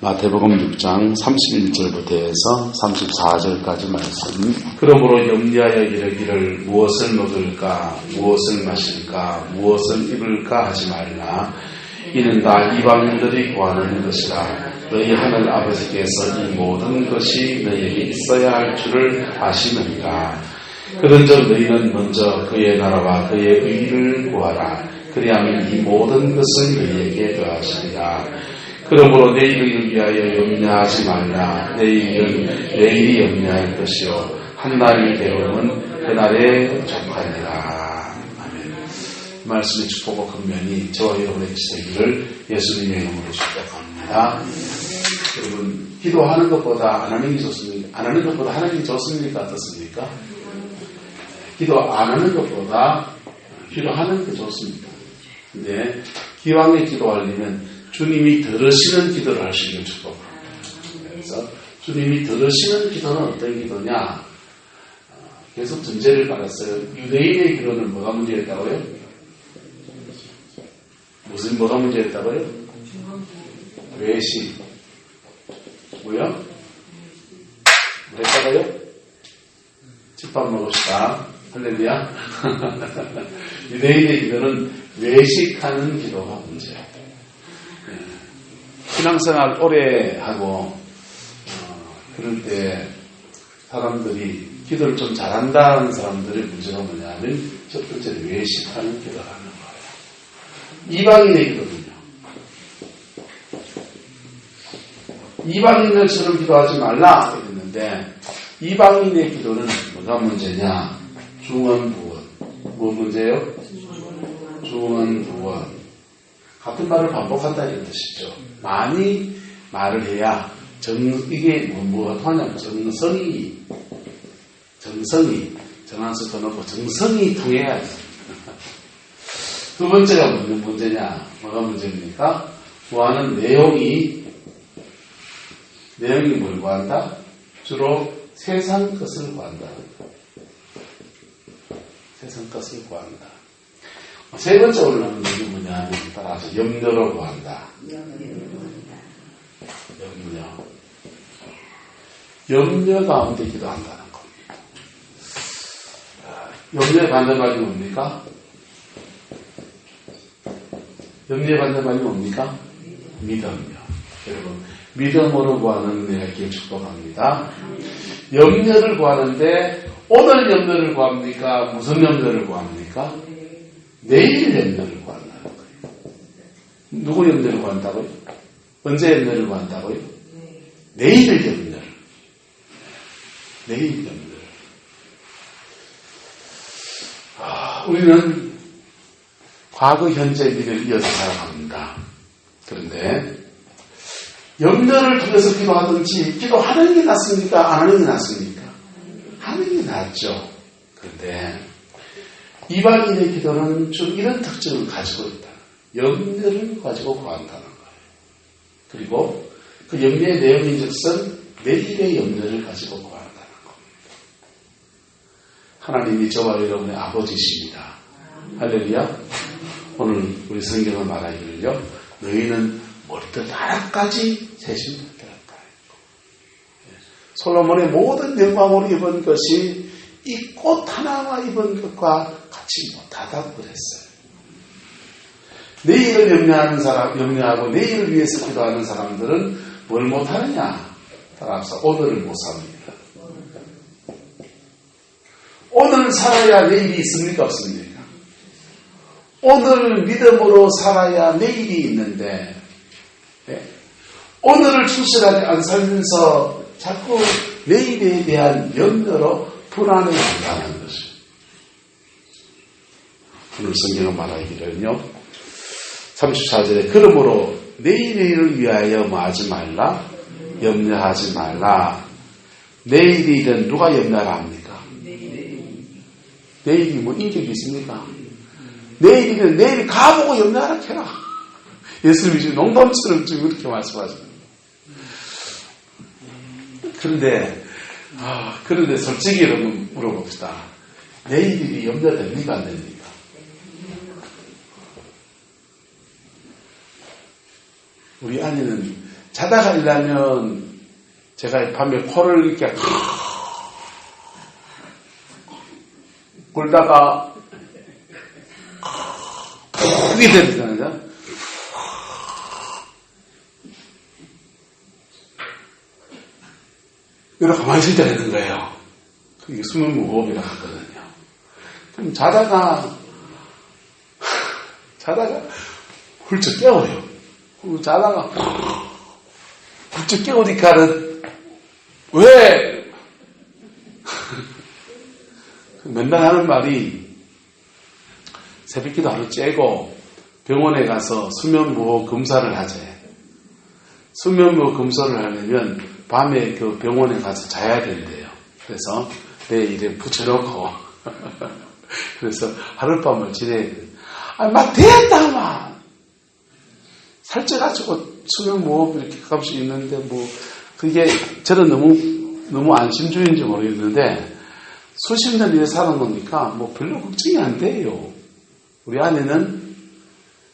마태복음 6장 31절부터 해서 34절까지 말씀. 그러므로 염려하여 이르기를 무엇을 먹을까, 무엇을 마실까, 무엇을 입을까 하지 말라. 이는 다 이방인들이 구하는 것이라. 너희 하늘 아버지께서 이 모든 것이 너희에게 있어야 할 줄을 아시느니라. 그런즉 너희는 먼저 그의 나라와 그의 의를 구하라. 그리하면 이 모든 것을 너희에게 더하시리라. 그러므로 내일을 위하여 염려하지 말라. 내일이 염려할 것이요 한날의 괴로움은 그날에 족하니라. 아멘. 말씀의 축복과 긍면이 저와 여러분에게 되기를 예수님의 이름으로 축복합니다. 여러분, 기도하는 것보다 안 하는 게 좋습니까? 안 하는 것보다 하는 게 좋습니까? 어떻습니까? 기도 안 하는 것보다 기도하는 게 좋습니다. 근데 기왕에 기도하려면 주님이 들으시는 기도를 할 수 있는 축복합니다. 그래서 주님이 들으시는 기도는 어떤 기도냐? 계속 전제를 받았어요. 유대인의 기도는 뭐가 문제였다고요? 뭐가 문제였다고요? 외식. 뭐요? 뭐랬다고요? 집밥 먹읍시다. 할렐루야. 유대인의 기도는 외식하는 기도가 문제예요. 신앙생활 오래 하고 그럴 때 사람들이 기도를 좀 잘한다는 사람들의 문제가 뭐냐면 첫 번째는 외식하는 기도를 하는 거예요. 이방인의 기도는요. 이방인들처럼 기도하지 말라 그랬는데 이방인의 기도는 뭐가 문제냐? 중언부언. 뭐 문제예요? 중언부언. 같은 말을 반복한다는 뜻이죠. 많이 말을 해야 이게 뭐가 하냐면 정성이 정한수 더 넣고 정성이 통해야 돼. 두 번째가 무슨 문제냐? 뭐가 문제입니까? 구하는 내용이 뭘 구한다? 주로 세상 것을 구한다. 세상 것을 구한다. 세 번째 올라오는 게 뭐냐면 따라서 염려를 구한다. 염려 가운데 기도한다는 겁니다. 염려의 반대말이 뭡니까? 염려의 반대말이 뭡니까? 믿음이요. 여러분, 믿음으로 구하는 내가 축복합니다. 염려를 구하는데 오늘 염려를 구합니까? 무슨 염려를 구합니까? 내일 염려를 구한다는 거예요. 누구 염려를 구한다고요? 언제 염려를 구한다고요? 내일 염려를. 내일 염려를. 우리는 과거, 현재, 미래를 이어서 살아갑니다. 그런데 염려를 통해서 기도하든지 기도하는 게 낫습니까? 안 하는 게 낫습니까? 하는 게 낫죠. 그런데 이방인의 기도는 좀 이런 특징을 가지고 있다. 염려를 가지고 구한다는 거예요. 그리고 그 염려의 내용인즉슨 내일의 염려를 가지고 구한다는 겁니다. 하나님이 저와 여러분의 아버지십니다. 할렐루야. 오늘 우리 성경을 말하기를요. 너희는 머리끝 하나까지 세심 못하였다. 솔로몬의 모든 영광으로 입은 것이 이 꽃 하나만 입은 것과 같이 못하다고 그랬어요. 내일을 염려하고 내일을 위해서 기도하는 사람들은 뭘 못하느냐? 따라서 오늘을 못 삽니다. 오늘 살아야 내일이 있습니까? 없습니까? 오늘 믿음으로 살아야 내일이 있는데 오늘을 충실하게 안 살면서 자꾸 내일에 대한 염려로 불안해한다는 것이죠. 오늘 성경은 말하기를요. 34절에 그러므로 내일을 위하여 뭐하지 말라? 염려하지 말라. 내일이든 누가 염려하라 합니까? 내일이 뭐 인격이 있습니까? 내일이든 내일 가보고 염려하라 해라. 예수님이 지금 농담처럼 지금 그렇게 말씀하십니다. 그런데 솔직히 여러분 물어봅시다. 내일이 염려됩니까? 안 됩니까? 우리 아내는 자다가 일어나면 제가 밤에 코를 이렇게 굴다가 크게 되잖아요. 이렇게 가만히 있을 때 되는 거예요. 그게 수면무호흡이라고 하거든요. 그럼 자다가 훌쩍 깨워요. 자다가 훌쩍 깨우니까는 왜 맨날 하는 말이 새벽기도 하루 째고 병원에 가서 수면무호흡 검사를 하재. 수면무호흡 검사를 하려면 밤에 그 병원에 가서 자야 된대요. 그래서 내 입에 붙여놓고 그래서 하룻밤을 지내야 돼요. 막 됐다 막 살쪄가지고 수면무호흡 이렇게 가끔씩 있는데 뭐 그게 저는 너무 안심주의인지 모르겠는데 수십 년 이래 사는 거니까 뭐 별로 걱정이 안 돼요. 우리 아내는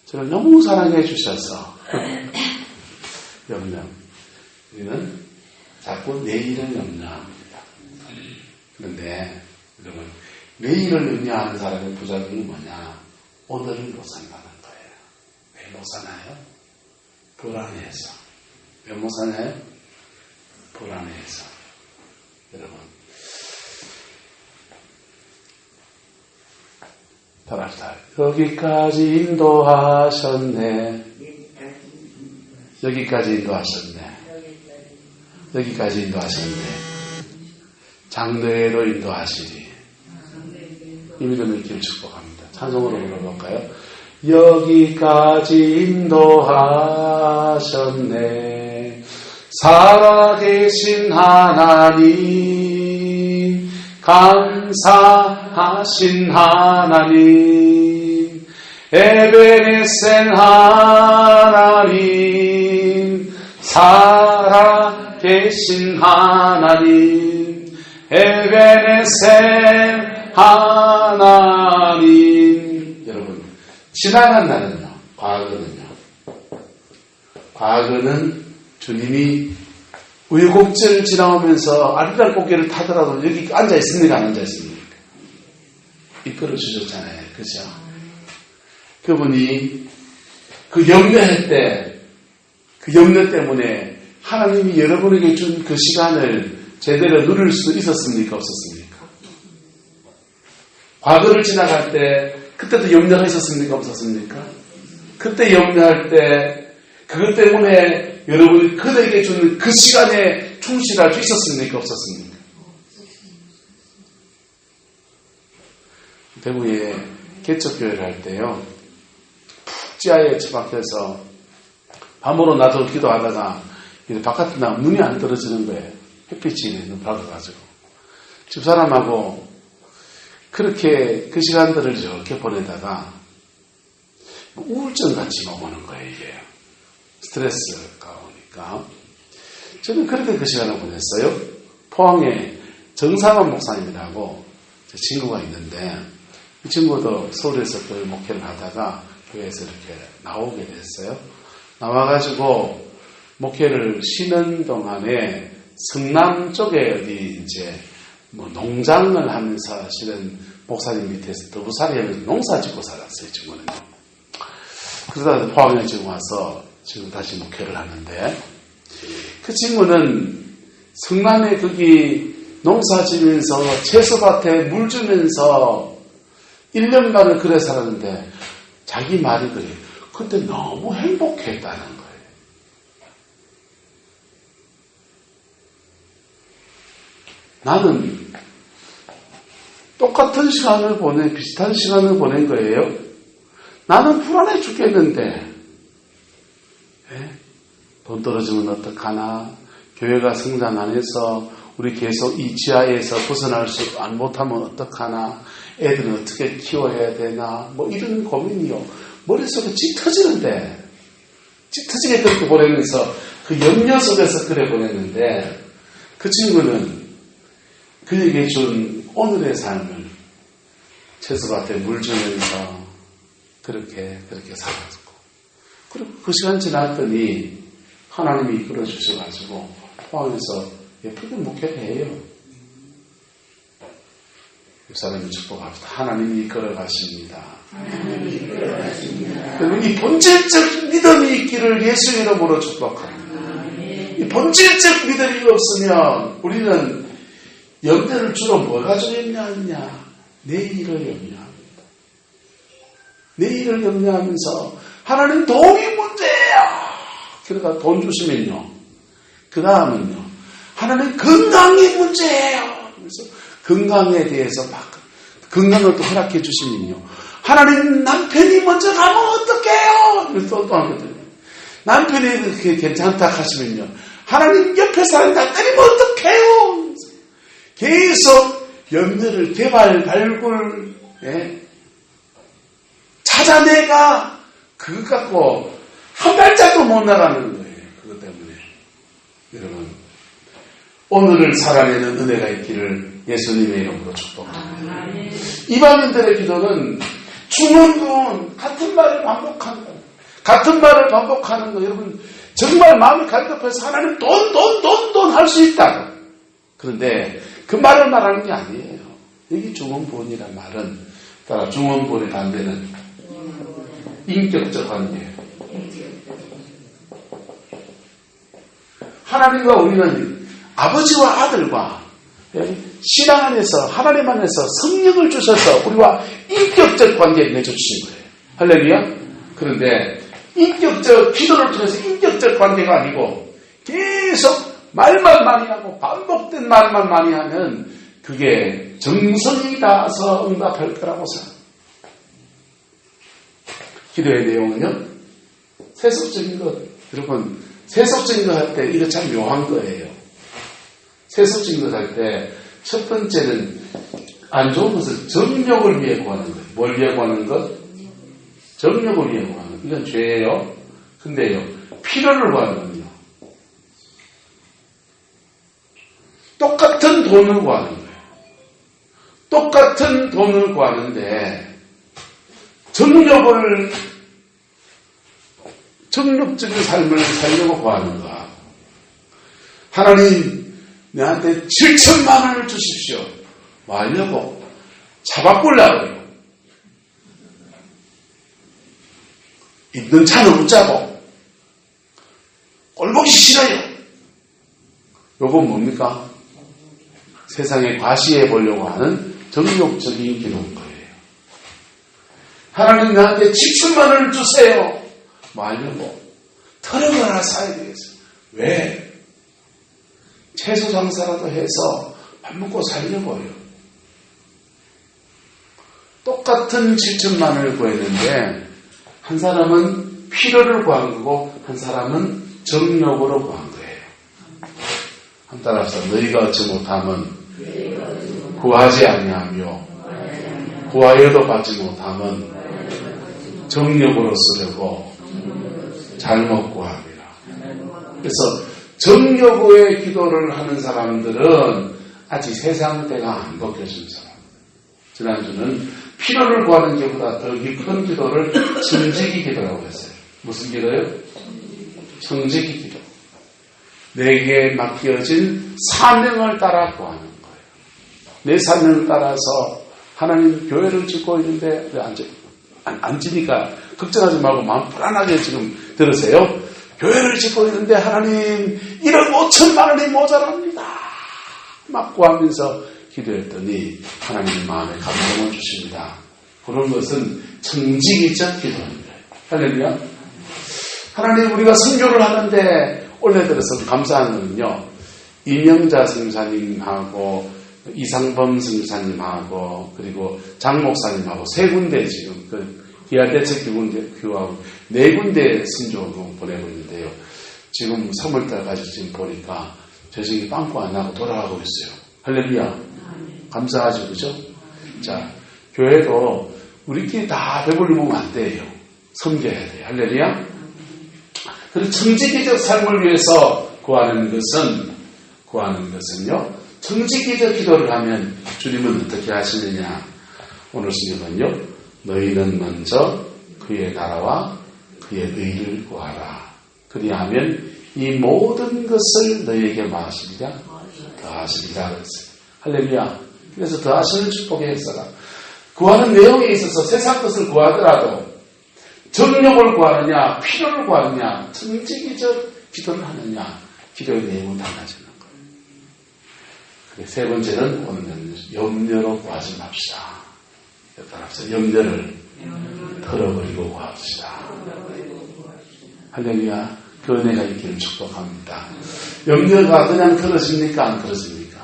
저를 너무 사랑해 주셔서 염려. 우리는 자꾸 내일을 염려합니다. 그런데 여러분 내일을 염려하는 사람의 부작용이 뭐냐? 오늘을 못 산다는 거예요. 왜 못 사나요? 불안해서. 왜 못 사나요? 불안해서. 여러분 따라합시다. 여기까지 인도하셨네. 여기까지 인도하셨네. 여기까지 인도하셨네. 장래로 인도하시리. 이 믿음을 있기를 축복합니다. 찬송으로 불러볼까요? 여기까지 인도하셨네. 살아계신 하나님, 감사하신 하나님, 에베네셀 하나님, 살아계신 하나님, 에베네셀 하나님. 여러분, 지나간 날은요, 과거는 주님이 우여곡절을 지나오면서 아리랑 고개를 타더라도 여기 앉아 있습니까? 안 앉아 있습니까? 이끌어 주셨잖아요. 그죠? 그분이 그 염려할 때, 그 염려 때문에 하나님이 여러분에게 준 그 시간을 제대로 누릴 수 있었습니까? 없었습니까? 과거를 지나갈 때 그때도 염려가 있었습니까? 없었습니까? 그때 염려할 때 그것 때문에 여러분이 그들에게 주는 그 시간에 충실할 수 있었습니까? 없었습니까? 대구에 개척교회를 할 때요, 푹지하에 처박혀서 밤으로 나도 기도하다가 바깥에 나면 눈이 안 떨어지는 거예요. 햇빛이 눈 박아가지고. 집사람하고 그렇게 그 시간들을 이렇게 보내다가 우울증 같이 오는 거예요, 이게. 스트레스가 오니까. 저는 그렇게 그 시간을 보냈어요. 포항에 정상원 목사님이라고 제 친구가 있는데, 이 친구도 서울에서 교회 목회를 하다가 교회에서 이렇게 나오게 됐어요. 나와가지고 목회를 쉬는 동안에 성남 쪽에 어디 이제 뭐 농장을 하면서 사실은 목사님 밑에서 더부살이 하면서 농사 짓고 살았어요, 이 친구는. 그러다 포항에 지금 와서 지금 다시 목회를 하는데, 그 친구는 성남에 거기 농사 지면서 채소밭에 물 주면서 1년간을 그래 살았는데, 자기 말이 그래. 그때 너무 행복했다는 거예요. 나는 똑같은 시간을 비슷한 시간을 보낸 거예요. 나는 불안해 죽겠는데, 돈 떨어지면 어떡하나, 교회가 성장 안 해서 우리 계속 이 지하에서 벗어날 수 못하면 어떡하나, 애들은 어떻게 키워야 되나, 뭐 이런 고민이요. 머릿속에 짙어지는데, 짙어지게 그렇게 보내면서 그 염려 속에서 그래 보냈는데, 그 친구는 그에게 준 오늘의 삶을 채소밭에 물 주면서 그렇게 살았고, 그리고 그 시간 지났더니 하나님이 이끌어 주셔가지고 포항에서 예쁘게 목회를 해요. 사람이 축복합니다. 하나님이 이끌어 가십니다. 여러분, 이 본질적 믿음이 있기를 예수 이름으로 축복합니다. 이 본질적 믿음이 없으면 우리는 염려를 주로 뭘 가지고 염려하느냐? 내일을 염려합니다. 내일을 염려하면서 하나님 돈이 문제야. 그러니까 돈 주시면요. 그 다음은요. 하나님 건강이 문제예요. 그래서 건강에 대해서 막 건강을 또 허락해 주시면요. 하나님 남편이 먼저 가면 어떡해요? 그래서 또 하거든요. 남편이 그렇게 괜찮다 하시면요. 하나님 옆에 사람이 다 때리면 어떡해요? 계속 염려를 개발, 발굴, 찾아내가 그것 갖고 한 발짝도 못 나가는 거예요. 그것 때문에. 여러분, 오늘을 살아내는 은혜가 있기를 예수님의 이름으로 축복합니다. 이방인들의 기도는 중원군 같은 말을 반복하는 거예요. 같은 말을 반복하는 거. 여러분, 정말 마음이 갈급해서 하나님 돈 할 수 있다. 그런데 그 말을 말하는 게 아니에요. 여기 중원본이란 말은 따라 중원본의 반대는 인격적 관계예요. 하나님과 우리는 아버지와 아들과 신앙 안에서 하나님 안에서 성령을 주셔서 우리와 인격적 관계를 맺어주신 거예요. 할렐루야. 그런데 인격적 기도를 통해서 인격적 관계가 아니고 계속 말만 많이 하고 반복된 말만 많이 하면 그게 정성이 닿아서 응답할 거라고 생각합니다. 기도의 내용은요. 세속적인 것. 여러분, 세속적인 것 할 때 이거 참 묘한 거예요. 세속적인 것 할 때 첫 번째는 안 좋은 것을 정욕을 위해 구하는 거예요. 뭘 위해 구하는 것? 정욕을 위해 구하는 것. 이건 죄예요. 근데요. 필요를 구하는 거예요. 똑같은 돈을 구하는 거예요. 똑같은 돈을 구하는데 정욕적인 삶을 살려고 구하는가? 하나님, 내한테 7천만 원을 주십시오. 뭐 하려고? 차 바꾸려고요. 있는 차는 웃자고. 꼴보기 싫어요. 요건 뭡니까? 세상에 과시해 보려고 하는 정욕적인 기도인 거예요. 하나님, 나한테 7천만 원을 주세요. 뭐 하려고? 터널을 하나 사야 되겠어요. 왜? 채소 장사라도 해서 밥 먹고 살려고요. 똑같은 7천만 원을 구했는데 한 사람은 필요를 구한 거고 한 사람은 정욕으로 구한 거예요. 한 따라서 너희가 얻지 못하면 구하지 아니하며 구하여도 받지 못하면 정욕으로 쓰려고 잘못 구합니다. 그래서 정욕의 기도를 하는 사람들은 아직 세상 때가 안 벗겨진 사람. 지난주는 필요를 구하는 기도보다 더 깊은 기도를 청지기 기도라고 했어요. 무슨 기도요? 청지기 기도. 내게 맡겨진 사명을 따라 구하는 거예요. 내 사명을 따라서 하나님 교회를 짓고 있는데 왜 안 지니까 걱정하지 말고 마음 불안하게 지금 들으세요. 교회를 짓고 있는데 하나님 1억 5천만 원이 모자랍니다. 막 구하면서 기도했더니 하나님 마음에 감동을 주십니다. 그런 것은 청지기적 기도입니다. 할렐루야. 하나님, 우리가 선교를 하는데 올해 들어서 감사한 것은요. 이명자 선사님하고 이상범 선사님하고 그리고 장 목사님하고 세 군데 지금 기아대책 교하고 네 군데 선교로 보내고 있는데요. 지금 3월달까지 지금 보니까 재정이 빵꾸 안 나고 돌아가고 있어요. 할렐루야. 감사하죠, 그죠? 자, 교회도 우리끼리 다 배불리면 안 돼요. 섬겨야 돼요. 할렐루야. 그리고 청지기적 삶을 위해서 구하는 것은요, 청지기적 기도를 하면 주님은 어떻게 하시느냐? 오늘 시간은요, 너희는 먼저 그의 나라와 그의 의를 구하라. 그리하면 이 모든 것을 너희에게 마시리라 더하시리라 그랬어요. 할렐루야. 그래서 더하시는 축복의 역사가 구하는 내용에 있어서 세상 것을 구하더라도 정욕을 구하느냐 필요를 구하느냐 정직이적 기도를 하느냐 기도의 내용은 달라지는 거예요. 세 번째는 오늘은 염려로 구하지 맙시다. 따라서 염려를 털어버리고 구합시다. 할렐루야. 그 은혜가 있기를 축복합니다. 염려가 그냥 털어집니까? 안 털어집니까?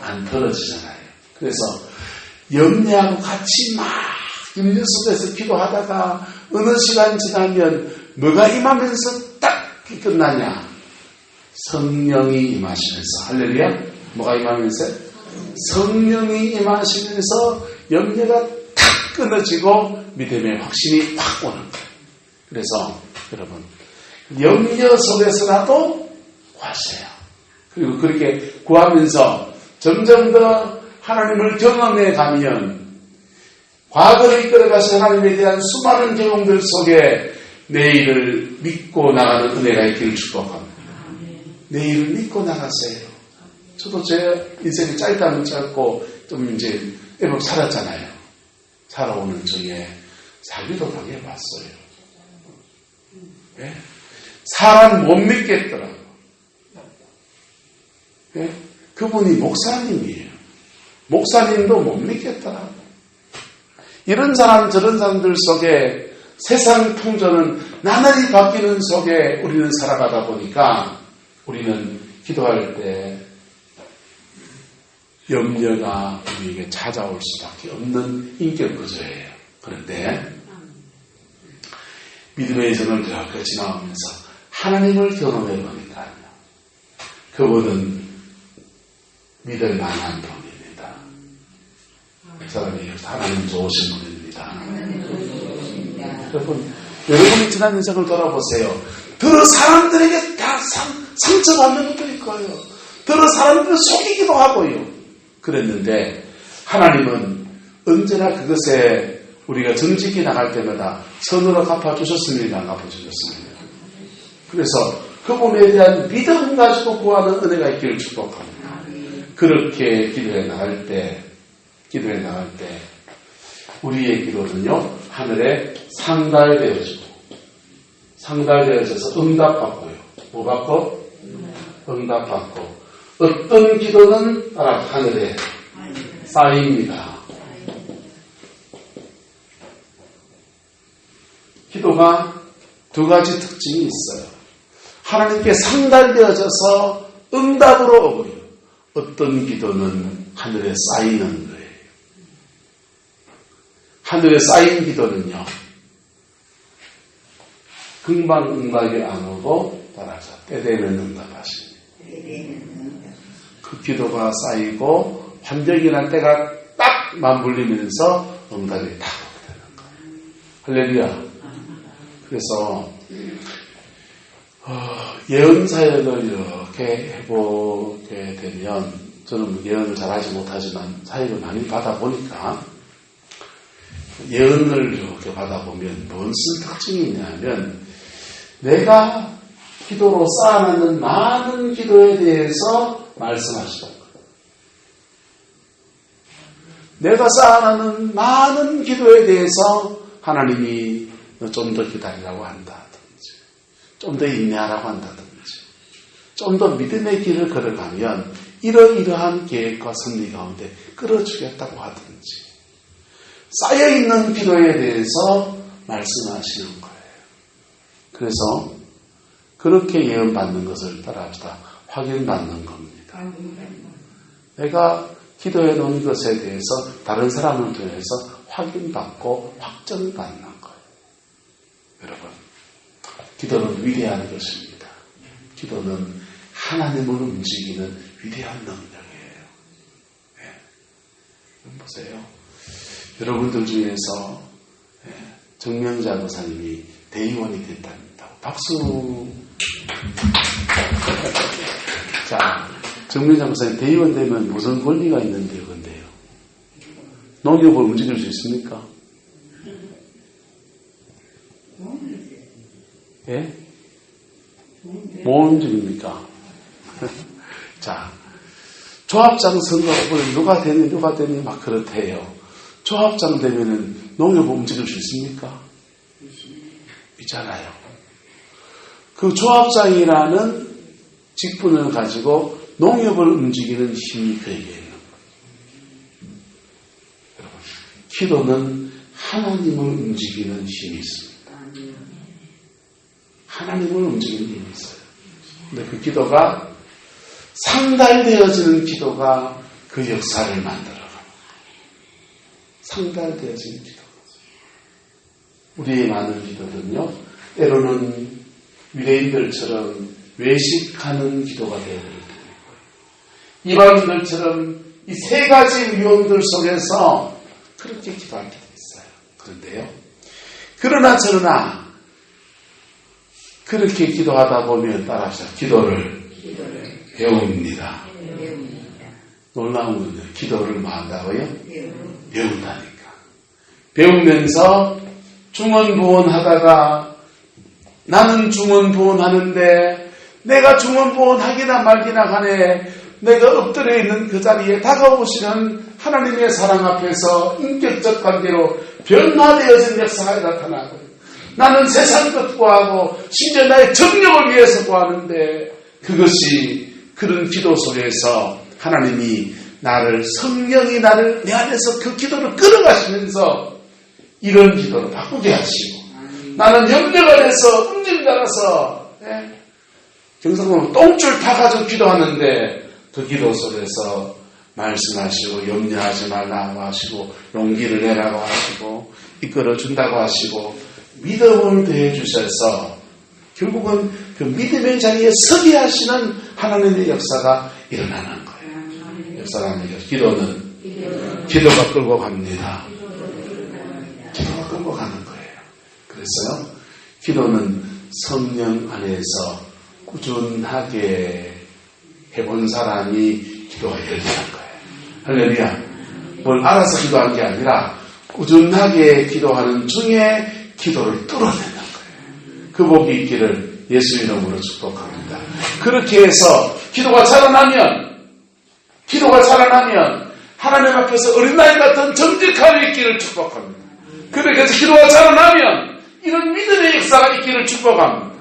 안 털어지잖아요. 그래서 염려하고 같이 막 염려 속에서 기도하다가 어느 시간 지나면 뭐가 임하면서 딱 끝나냐? 성령이 임하시면서 할렐루야. 뭐가 임하면서? 성령이 임하시면서 염려가 탁 끊어지고 믿음의 확신이 확 오는 거예요. 그래서 여러분 염려 속에서라도 구하세요. 그리고 그렇게 구하면서 점점 더 하나님을 경험해 가면 과거를 이끌어가서 하나님에 대한 수많은 경험들 속에 내일을 믿고 나가는 은혜가 있기를 축복합니다. 내일을 믿고 나가세요. 저도 제 인생이 짧다면 짧고 좀 이제 애복 살았잖아요. 살아오는 중에 살기도 당해봤어요. 네? 사람 못 믿겠더라고. 네? 그분이 목사님이에요. 목사님도 못 믿겠더라고. 이런 사람 저런 사람들 속에 세상 풍조는 나날이 바뀌는 속에 우리는 살아가다 보니까 우리는 기도할 때 염려가 우리에게 찾아올 수밖에 없는 인격 구조예요. 그런데 믿음의 전을 이렇게 지나오면서 하나님을 경험해 보니까요. 그분은 믿을 만한 분입니다. 그 사람이 하나님 좋으신 분입니다. 여러분이 지난 인생을 돌아보세요. 더러 사람들에게 다 상처받는 것도 있고요. 더러 사람들을 속이기도 하고요. 그랬는데 하나님은 언제나 그것에 우리가 정직히 나갈 때마다 선으로 갚아주셨습니까? 안 갚아주셨습니까? 그래서 그분에 대한 믿음 가지고 구하는 은혜가 있기를 축복합니다. 그렇게 기도해 나갈 때 우리의 기도는요 하늘에 상달되어져서 응답받고요. 뭐 받고? 응답받고 어떤 기도는 따라 하늘에 쌓입니다. 기도가 두 가지 특징이 있어요. 하나님께 상달되어져서 응답으로 오고요. 어떤 기도는 하늘에 쌓이는 거예요. 하늘에 쌓인 기도는요. 금방 응답이 안 오고 따라서 때되면 응답하십니다. 그 기도가 쌓이고 환경이 날 때가 딱 맞물리면서 응답이 딱 오게 되는 거예요. 할렐루야. 그래서 예언 사역을 이렇게 해보게 되면 저는 예언을 잘하지 못하지만 사역을 많이 받아보니까 예언을 이렇게 받아보면 무슨 특징이 있냐면 내가 기도로 쌓아놓는 많은 기도에 대해서 말씀하시는 거예요. 내가 쌓아놓는 많은 기도에 대해서 하나님이 좀 더 기다리라고 한다든지 좀 더 인내하라고 한다든지 좀 더 믿음의 길을 걸어가면 이러이러한 계획과 섭리 가운데 끌어주겠다고 하든지 쌓여있는 기도에 대해서 말씀하시는 거예요. 그래서 그렇게 예언받는 것을 따라합시다. 확인받는 겁니다. 내가 기도해 놓은 것에 대해서 다른 사람을 통해서 확인받고 확정받는 거예요. 여러분, 기도는 위대한 것입니다. 기도는 하나님을 움직이는 위대한 능력이에요. 네. 보세요. 여러분들 중에서 정명자 목사님이 대의원이 됐답니다. 박수. 자, 정명자 목사님 대의원 되면 무슨 권리가 있는데요, 근데요? 농협을 움직일 수 있습니까? 예? 못 움직입니까? 자, 조합장 선거를 누가 되니 막 그렇대요. 조합장 되면은 농협 움직일 수 있습니까? 있잖아요. 그 조합장이라는 직분을 가지고 농협을 움직이는 힘이 그에게 있는 거예요. 여러분, 기도는 하나님을 움직이는 힘이 있습니다. 하나님을 움직이는 힘이 있어요. 근데 그 기도가 상달되어지는 기도가 그 역사를 만들어갑니다. 상달되어지는 기도. 우리의 많은 기도는요, 때로는 유대인들처럼 외식하는 기도가 되어버리는 거예요. 이방인들처럼 이 세 가지 위험들 속에서 그렇게 기도할 때도 있어요. 그런데요, 그러나 그렇게 기도하다 보면 따라합시다. 기도를 배웁니다. 놀라운 건요, 기도를 뭐 한다고요? 배운다니까. 배우면서 중언부언 하다가 나는 중언부언 하는데 내가 중언부언 하기나 말기나 간에 내가 엎드려 있는 그 자리에 다가오시는 하나님의 사랑 앞에서 인격적 관계로 변화되어진 역사가 나타나고 나는 세상 것 구하고 심지어 나의 정력을 위해서 구하는데 그것이 그런 기도 속에서 하나님이 나를 성령이 나를 내 안에서 그 기도를 끌어가시면서 이런 기도로 바꾸게 하시고 나는 염려 안에서 움직임 나가서 경상도는 똥줄 타가지고 기도하는데 그 기도 속에서 말씀하시고 염려하지 말라고 하시고 용기를 내라고 하시고 이끌어준다고 하시고 믿음을 더해주셔서 결국은 그 믿음의 자리에 서게 하시는 하나님의 역사가 일어나는 거예요. 역사라는 게 기도는 기도가 끌고 갑니다. 기도가 끌고 가는 거예요. 그래서 기도는 성령 안에서 꾸준하게 해본 사람이 기도가 열리는 거예요. 할렐루야. 뭘 알아서 기도한 게 아니라 꾸준하게 기도하는 중에 기도를 뚫어내는 거예요. 그 복이 있기를 예수 이름으로 축복합니다. 그렇게 해서 기도가 자라나면 하나님 앞에서 어린아이 같은 정직함이 있기를 축복합니다. 그렇게 해서 기도가 자라나면 이런 믿음의 역사가 있기를 축복합니다.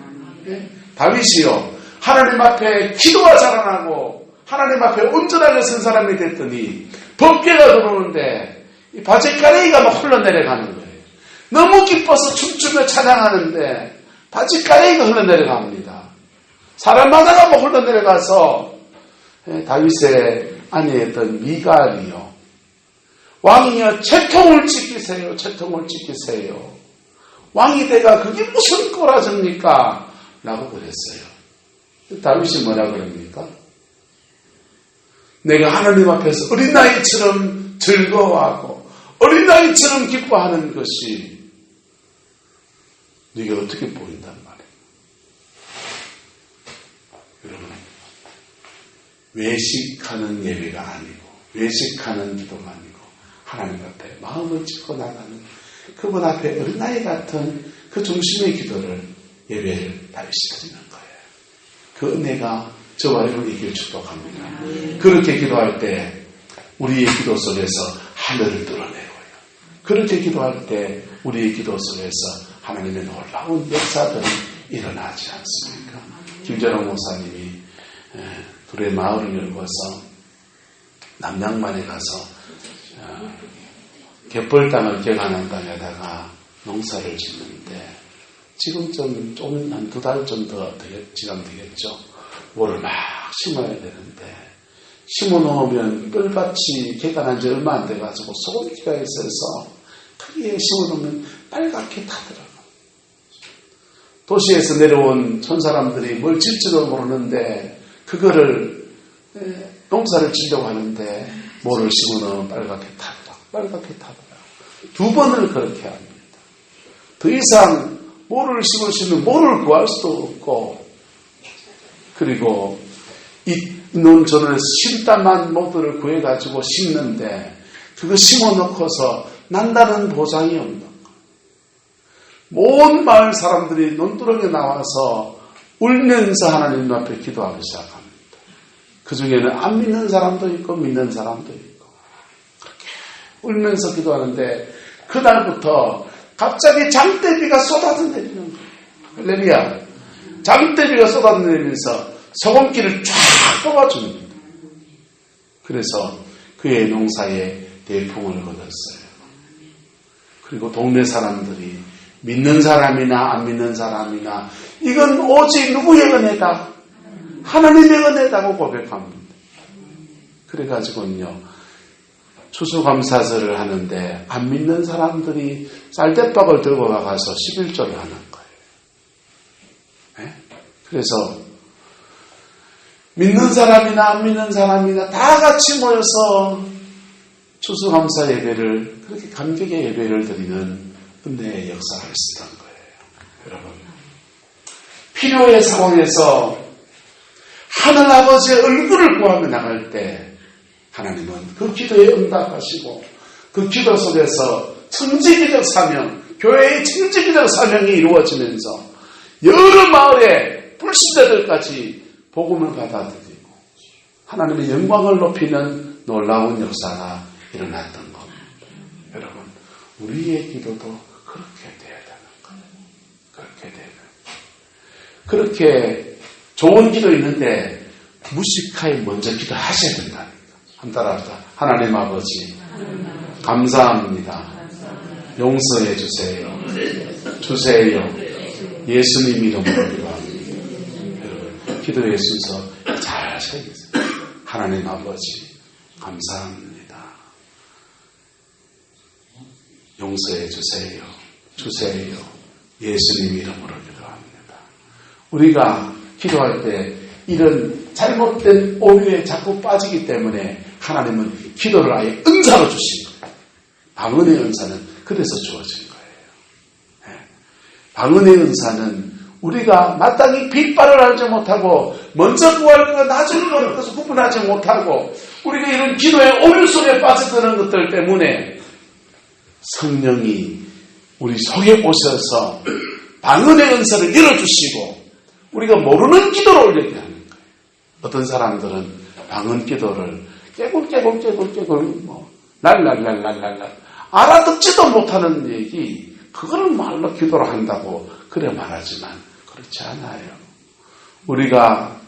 다윗이요, 하나님 앞에 기도가 자라나고 하나님 앞에 온전하게 선 사람이 됐더니 번개가 들어오는데 이 바짓가랭이가 막 흘러내려가는 거예요. 너무 기뻐서 춤추며 찬양하는데 바짓가랭이가 흘러내려갑니다. 사람마다가 막 흘러내려가서 다윗의 아내였던 미갈이요, 왕이여 채통을 지키세요. 채통을 지키세요. 왕이 돼가 그게 무슨 꼬라집니까? 라고 그랬어요. 다윗이 뭐라 그럽니까? 내가 하나님 앞에서 어린아이처럼 즐거워하고 어린아이처럼 기뻐하는 것이 네가 어떻게 보인단 말이에요. 여러분, 외식하는 예배가 아니고 외식하는 기도가 아니고 하나님 앞에 마음을 찢고 나가는 그분 앞에 어린아이 같은 그 중심의 기도를 예배를 다윗이 드리는 거예요. 그 은혜가 저와 여러분에게 축복합니다. 그렇게 기도할 때 우리의 기도 속에서 하늘을 뚫어내고요. 그렇게 기도할 때 우리의 기도 속에서 하나님의 놀라운 역사들이 일어나지 않습니까? 김재롱 목사님이 둘의 마을을 열고서 남양만에 가서 갯벌 땅을 개간한 땅에다가 농사를 짓는데 지금 좀 한 2달 좀 더 지나면 되겠죠. 뭐를 막 심어야 되는데 심어놓으면 뻘밭이 개간한 지 얼마 안 돼가지고 소금기가 있어서 크게 심어놓으면 빨갛게 타더라고요. 도시에서 내려온 촌사람들이 뭘 질지도 모르는데 그거를 농사를 지려고 하는데 뭐를 심어놓으면 빨갛게 타더라고요. 2번을 그렇게 합니다. 더 이상 모를 심을 수 있는 모를 구할 수도 없고, 그리고 이 논전에서 심단만 모들을 구해가지고 심는데 그거 심어놓고서 난다는 보장이 없는 거. 온 마을 사람들이 논두렁에 나와서 울면서 하나님 앞에 기도하기 시작합니다. 그 중에는 안 믿는 사람도 있고 믿는 사람도 있고 그렇게 울면서 기도하는데 그날부터 갑자기 장대비가 쏟아내리는 거예요. 할렐루야. 장대비가 쏟아내리면서 소금기를 쫙 뽑아줍니다. 그래서 그의 농사에 대풍을 거뒀어요. 그리고 동네 사람들이 믿는 사람이나 안 믿는 사람이나 이건 오직 누구의 은혜다? 하나님의 은혜다고 고백합니다. 그래가지고요 추수감사절을 하는데 안 믿는 사람들이 쌀대박을 들고 나가서 11조를 하는 거예요. 네? 그래서 믿는 사람이나 안 믿는 사람이나 다 같이 모여서 추수감사 예배를 그렇게 감격의 예배를 드리는 은혜의 역사가 있었던 거예요. 여러분 필요의 상황에서 하늘아버지의 얼굴을 구하며 나갈 때 하나님은 그 기도에 응답하시고 그 기도 속에서 청지기적 사명, 교회의 청지기적 사명이 이루어지면서 여러 마을의 불신자들까지 복음을 받아들이고 하나님의 영광을 높이는 놀라운 역사가 일어났던 겁니다. 여러분 우리의 기도도 그렇게 돼야 되는 거예요. 그렇게 돼야 돼요. 그렇게 좋은 기도 있는데 무식하게 먼저 기도하셔야 된다니까. 한 따라합시다. 하나님 아버지 감사합니다. 용서해 주세요. 주세요. 예수님 이름으로 기도합니다. 여러분 기도의 순서 잘 하셔야 돼요. 하나님 아버지 감사합니다. 용서해 주세요. 주세요. 예수님 이름으로 기도합니다. 우리가 기도할 때 이런 잘못된 오류에 자꾸 빠지기 때문에 하나님은 기도를 아예 은사로 주신 거예요. 방언의 은사는 그래서 주어진 거예요. 방언의 은사는 우리가 마땅히 빗발을 알지 못하고 먼저 구할 것과 나중에 구할 것을 구분하지 못하고 우리가 이런 기도의 오류 속에 빠져드는 것들 때문에 성령이 우리 속에 오셔서 방언의 은사를 열어주시고 우리가 모르는 기도를 올리게 하는 거예요. 어떤 사람들은 방언 기도를 깨굴 랄랄랄랄랄 알아듣지도 못하는 얘기 그거를 말로 기도를 한다고 그래 말하지만 그렇지 않아요. 우리가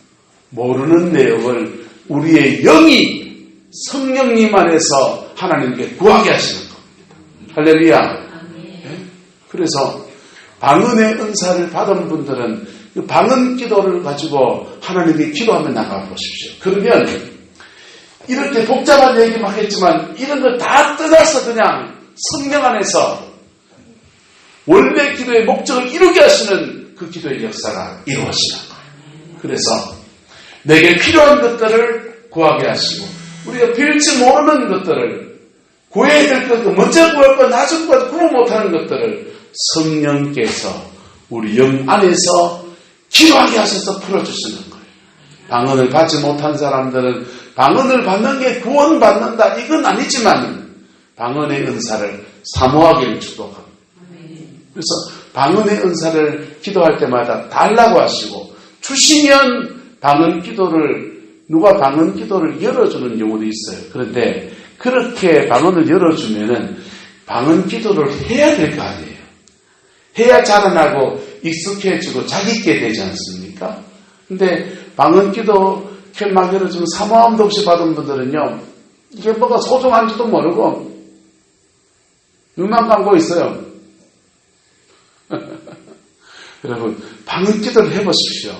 모르는 내용을 우리의 영이 성령님 안에서 하나님께 구하게 하시는 겁니다. 할렐루야. 네? 그래서 방언의 은사를 받은 분들은 그 방언 기도를 가지고 하나님께 기도하며 나가 보십시오. 그러면 이렇게 복잡한 얘기 막 했지만 이런 걸 다 떠나서 그냥 성령 안에서 원래 기도의 목적을 이루게 하시는 그 기도의 역사가 이루어지는 거예요. 그래서 내게 필요한 것들을 구하게 하시고 우리가 빌지 모르는 것들을 구해야 될 것, 먼저 구할 것, 나중에 구할 것, 구분 못하는 것들을 성령께서 우리 영 안에서 기도하게 하셔서 풀어주시는 거예요. 방언을 받지 못한 사람들은 방언을 받는 게 구원받는다 이건 아니지만 방언의 은사를 사모하기를 축복합니다. 그래서 방언의 은사를 기도할 때마다 달라고 하시고 주시면 방언 기도를 누가 방언 기도를 열어주는 경우도 있어요. 그런데 그렇게 방언을 열어주면은 방언 기도를 해야 될 거 아니에요. 해야 자라나고 익숙해지고 자기있게 되지 않습니까? 근데 방언 기도 이렇게 막 열어주면 사모함도 없이 받은 분들은요, 이게 뭐가 소중한지도 모르고 눈만 감고 있어요. 여러분, 방언 기도를 해보십시오.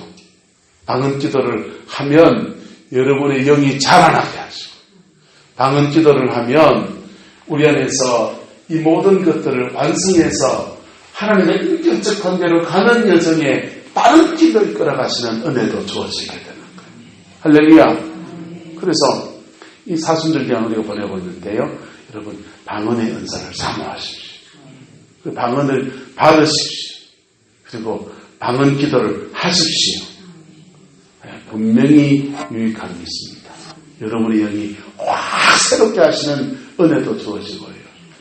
방언 기도를 하면 여러분의 영이 자라나게 하시고, 방언 기도를 하면 우리 안에서 이 모든 것들을 완성해서 하나님의 인격적 관계로 가는 여정에 빠른 길로 이끌어가시는 은혜도 주어지게 되는 거예요. 할렐루야. 그래서 이 사순절기를 우리가 보내고 있는데요. 여러분, 방언의 은사를 사모하십시오. 그 방언을 받으십시오. 그리고 방언 기도를 하십시오. 분명히 유익한 게 있습니다. 여러분의 영이 확 새롭게 하시는 은혜도 주어지고요.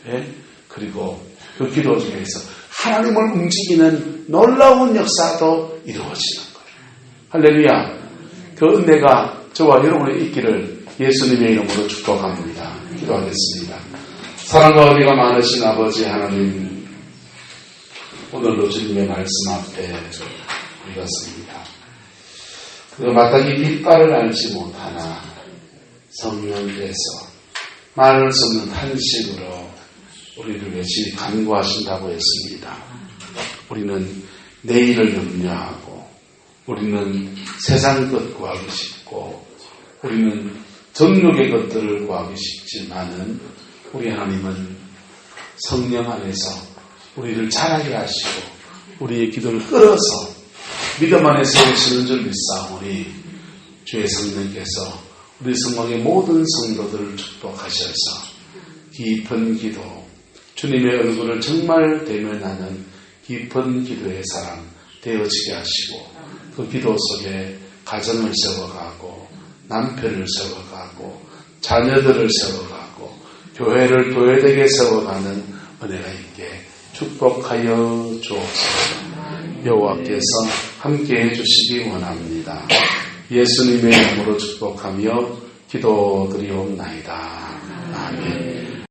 예? 그리고 그 기도 중에서 하나님을 움직이는 놀라운 역사도 이루어지는 거예요. 할렐루야. 그 은혜가 저와 여러분의 있기를 예수님의 이름으로 축복합니다. 기도하겠습니다. 사랑과 은혜가 많으신 아버지 하나님, 오늘도 주님의 말씀 앞에 우리가 섭니다. 그 마땅히 빛깔을 알지 못하나 성령께서 말할 수 없는 탄식으로 우리를 위해 간구하신다고 했습니다. 우리는 내일을 염려하고, 우리는 세상 것 구하기 쉽고, 우리는 정욕의 것들을 구하기 쉽지만은 우리 하나님은 성령 안에서 우리를 자라게 하시고 우리의 기도를 끌어서 믿음 안에 세우시는 줄 믿사오니 주의 성령께서 우리 성막의 모든 성도들을 축복하셔서 깊은 기도, 주님의 얼굴을 정말 대면하는 깊은 기도의 사람 되어지게 하시고, 그 기도 속에 가정을 세워가고 남편을 세워가고 자녀들을 세워가고 교회를 교회되게 세워가는 은혜가 있게 축복하여 주옵소서. 여호와께서 함께해 주시기 원합니다. 예수님의 이름으로 축복하며 기도드리옵나이다. 아멘.